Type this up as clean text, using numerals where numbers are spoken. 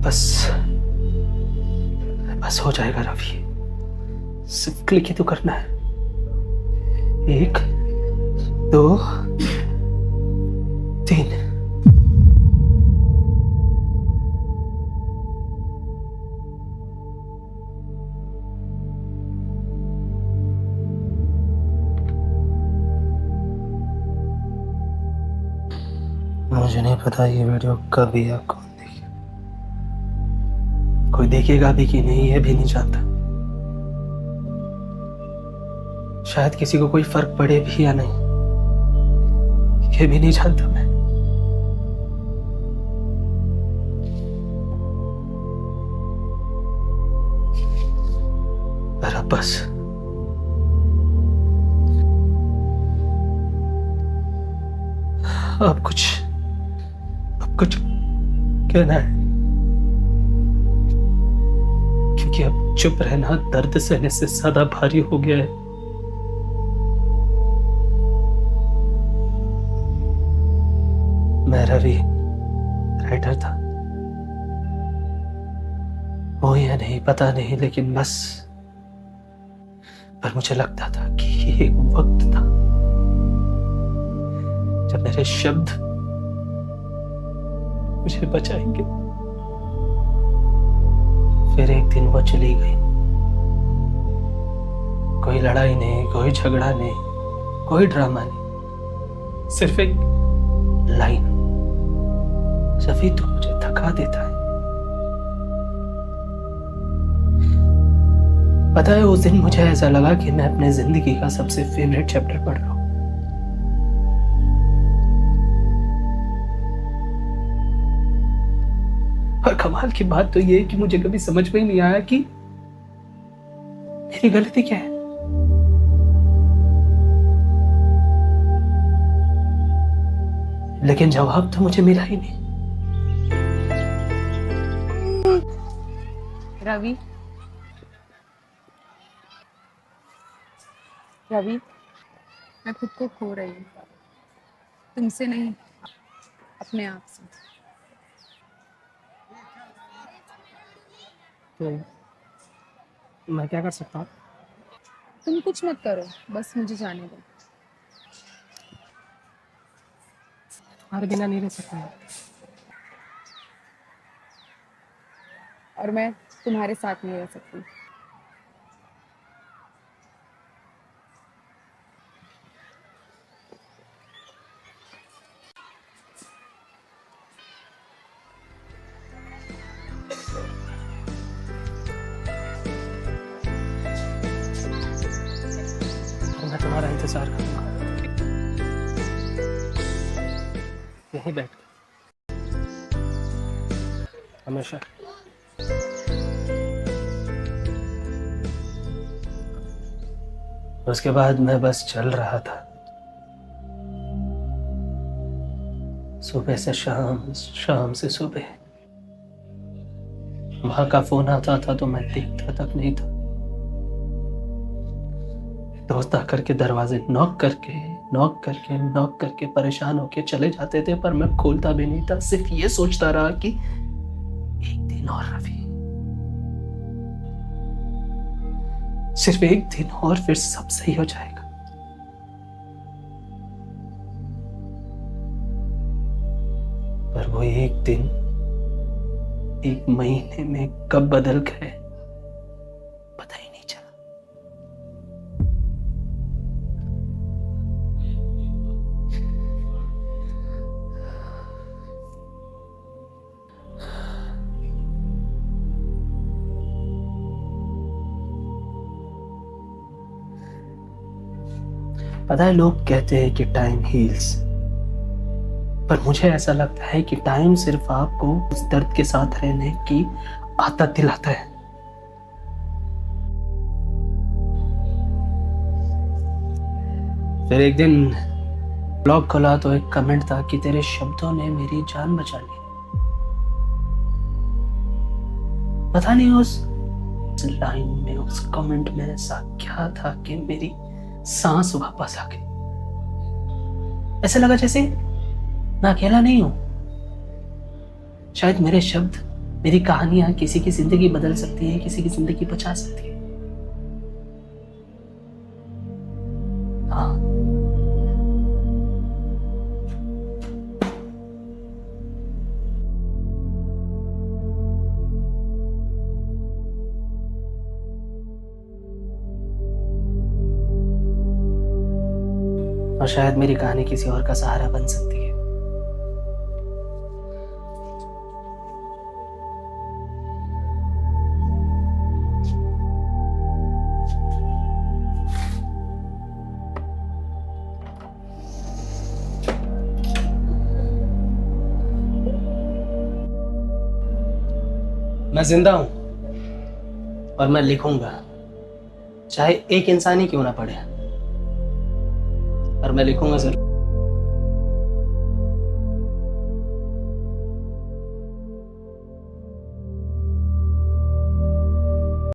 बस बस हो जाएगा रवि, सिर्फ क्लिक ही तो करना है। 1 2 3। मुझे नहीं पता ये वीडियो कब या कौन देखेगा, कोई देखेगा भी कि नहीं ये भी नहीं जानता। शायद किसी को कोई फर्क पड़े भी या नहीं ये भी नहीं जानता मैं। पर अब बस अब कुछ कहना है, क्योंकि अब चुप रहना दर्द सहने से ज्यादा भारी हो गया है। मैं रवि राइटर था, वो या नहीं पता नहीं, लेकिन बस पर मुझे लगता था कि ये एक वक्त था जब मेरे शब्द मुझे बचाएंगे। फिर एक दिन वो चली गई, कोई लड़ाई नहीं, कोई झगड़ा नहीं, कोई ड्रामा नहीं, सिर्फ एक लाइन, रवि तो मुझे थका देता है। पता है उस दिन मुझे ऐसा लगा कि मैं अपने जिंदगी का सबसे फेवरेट चैप्टर पढ़ रहा हूं। और कमाल की बात तो ये है कि मुझे कभी समझ में ही नहीं आया कि मेरी गलती क्या है। लेकिन जवाब तो मुझे मिला ही नहीं। रवि, रवि, मैं खुद को खो रही हूँ, तुमसे नहीं, अपने आप से। तो मैं क्या कर सकता हूँ? तुम कुछ मत करो, बस मुझे जाने दो। तुम्हारे बिना नहीं रह सकता है। और मैं तुम्हारे साथ नहीं रह सकती। और मैं तुम्हारा इंतजार करूंगा यहीं बैठ कर, हमेशा। उसके बाद मैं बस चल रहा था, सुबह से शाम, शाम से सुबह। वहां का फोन आता था तो मैं देखता तक नहीं था। दोस्त आकर के दरवाजे नॉक करके परेशान होके चले जाते थे, पर मैं खोलता भी नहीं था। सिर्फ ये सोचता रहा कि एक दिन और रवि, सिर्फ एक दिन और, फिर सब सही हो जाएगा। पर वो एक दिन एक महीने में कब बदल गए पता ही नहीं चला। पता है लोग कहते हैं कि टाइम हील्स, पर मुझे ऐसा लगता है कि टाइम सिर्फ आपको उस दर्द के साथ रहने की आदत दिलाता है। फिर एक दिन ब्लॉग खोला तो एक कमेंट था कि तेरे शब्दों ने मेरी जान बचा ली। पता नहीं उस लाइन में, उस कमेंट में ऐसा क्या था कि मेरी सांस वापस आ गई। ऐसा लगा जैसे मैं अकेला नहीं हूं। शायद मेरे शब्द मेरी कहानियां किसी की जिंदगी बदल सकती है, किसी की जिंदगी बचा सकती है। हाँ, और शायद मेरी कहानी किसी और का सहारा बन सकती है। मैं जिंदा हूं और मैं लिखूंगा, चाहे एक इंसान ही क्यों ना पढ़े, पर मैं लिखूंगा जरूर।